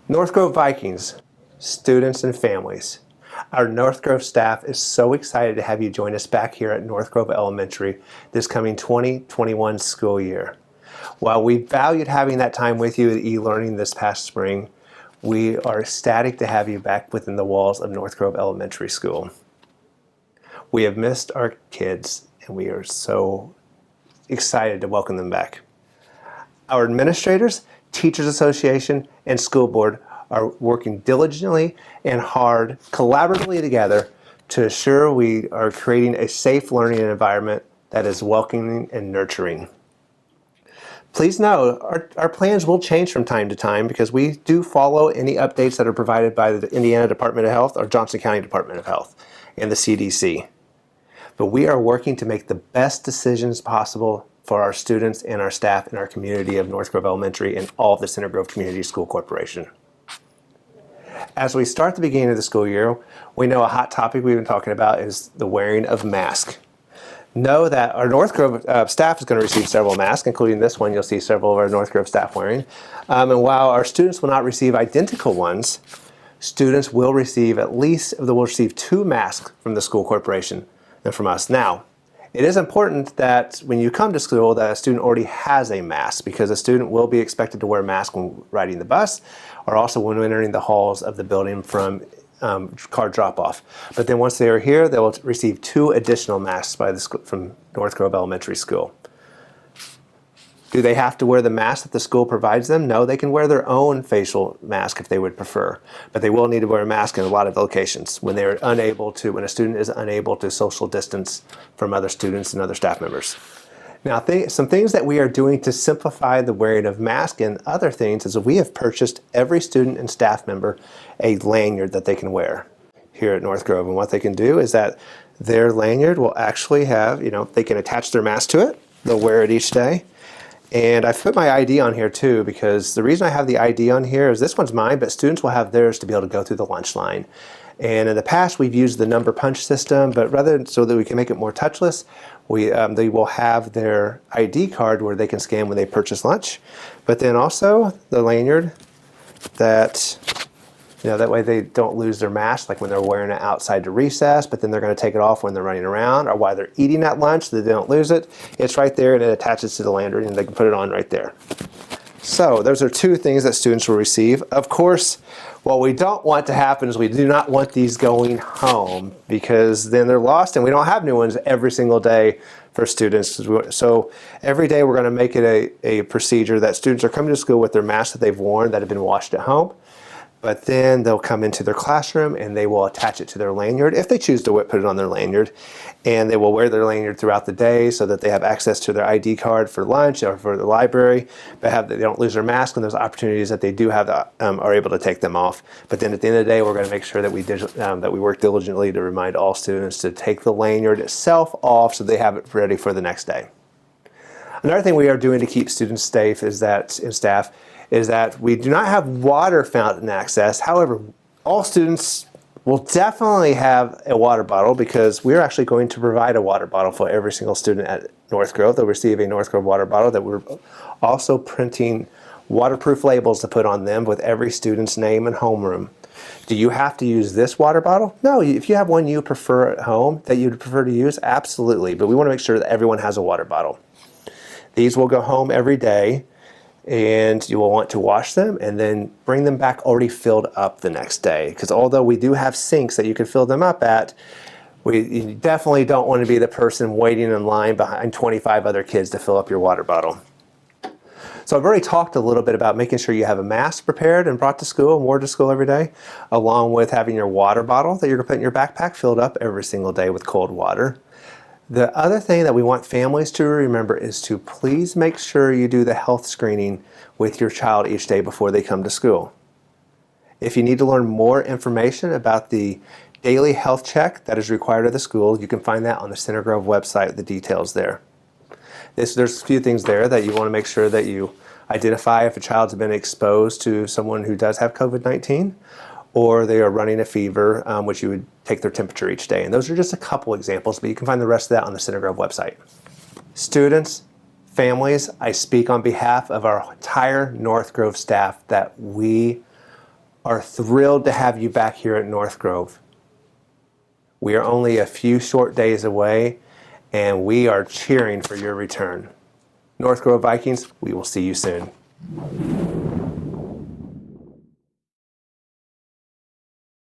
North Grove Vikings, students and families. Our North Grove staff is so excited to have you join us back here at North Grove Elementary this coming 2021 school year. While we valued having that time with you at e-learning this past spring, we are ecstatic to have you back within the walls of North Grove Elementary School. We have missed our kids, and we are so excited to welcome them back. Our administrators, Teachers Association, and school board are working diligently and hard, collaboratively together to ensure we are creating a safe learning environment that is welcoming and nurturing. Please know our plans will change from time to time because we do follow any updates that are provided by the Indiana Department of Health or Johnson County Department of Health and the CDC. But we are working to make the best decisions possible for our students and our staff in our community of North Grove Elementary and all of the Center Grove Community School Corporation. As we start the beginning of the school year, we know a hot topic we've been talking about is the wearing of masks. Know that our North Grove staff is going to receive several masks, including this one you'll see several of our North Grove staff wearing. And while our students will not receive identical ones, students will receive will receive 2 masks from the school corporation and from us. Now, it is important that when you come to school that a student already has a mask, because a student will be expected to wear a mask when riding the bus or also when entering the halls of the building from car drop-off. But then once they are here, they will receive 2 additional masks from North Grove Elementary School. Do they have to wear the mask that the school provides them? No, they can wear their own facial mask if they would prefer. But they will need to wear a mask in a lot of locations when a student is unable to social distance from other students and other staff members. Now, some things that we are doing to simplify the wearing of masks and other things is that we have purchased every student and staff member a lanyard that they can wear here at North Grove. And what they can do is that their lanyard will actually have, they can attach their mask to it. They'll wear it each day. And I've put my ID on here too, because the reason I have the ID on here is this one's mine, but students will have theirs to be able to go through the lunch line. And in the past, we've used the number punch system, but so that we can make it more touchless, they will have their ID card where they can scan when they purchase lunch. But then also the lanyard that way they don't lose their mask, like when they're wearing it outside to recess, but then they're going to take it off when they're running around or while they're eating at lunch so that they don't lose it. It's right there and it attaches to the lanyard and they can put it on right there. So those are 2 things that students will receive. Of course, what we don't want to happen is we do not want these going home because then they're lost and we don't have new ones every single day for students. So every day we're going to make it a procedure that students are coming to school with their masks that they've worn that have been washed at home. But then they'll come into their classroom and they will attach it to their lanyard if they choose to put it on their lanyard. And they will wear their lanyard throughout the day so that they have access to their ID card for lunch or for the library, but they don't lose their mask when there's opportunities that they do have are able to take them off. But then at the end of the day, we're going to make sure that we work diligently to remind all students to take the lanyard itself off so they have it ready for the next day. Another thing we are doing to keep students safe and staff is that we do not have water fountain access. However, all students will definitely have a water bottle because we're actually going to provide a water bottle for every single student at North Grove. They'll receive a North Grove water bottle that we're also printing waterproof labels to put on them with every student's name and homeroom. Do you have to use this water bottle? No, if you have one you prefer at home that you'd prefer to use, absolutely. But we want to make sure that everyone has a water bottle. These will go home every day. And you will want to wash them and then bring them back already filled up the next day. Because although we do have sinks that you can fill them up at, you definitely don't want to be the person waiting in line behind 25 other kids to fill up your water bottle. So I've already talked a little bit about making sure you have a mask prepared and brought to school and worn to school every day, along with having your water bottle that you're going to put in your backpack filled up every single day with cold water. The other thing that we want families to remember is to please make sure you do the health screening with your child each day before they come to school. If you need to learn more information about the daily health check that is required of the school, you can find that on the Center Grove website, the details there. There's a few things there that you want to make sure that you identify if a child's been exposed to someone who does have COVID-19, or they are running a fever, which you would take their temperature each day. And those are just a couple examples, but you can find the rest of that on the Center Grove website. Students, Families, I speak on behalf of our entire North Grove staff that we are thrilled to have you back here at North Grove. We are only a few short days away, and we are cheering for your return. North Grove Vikings, we will see you soon.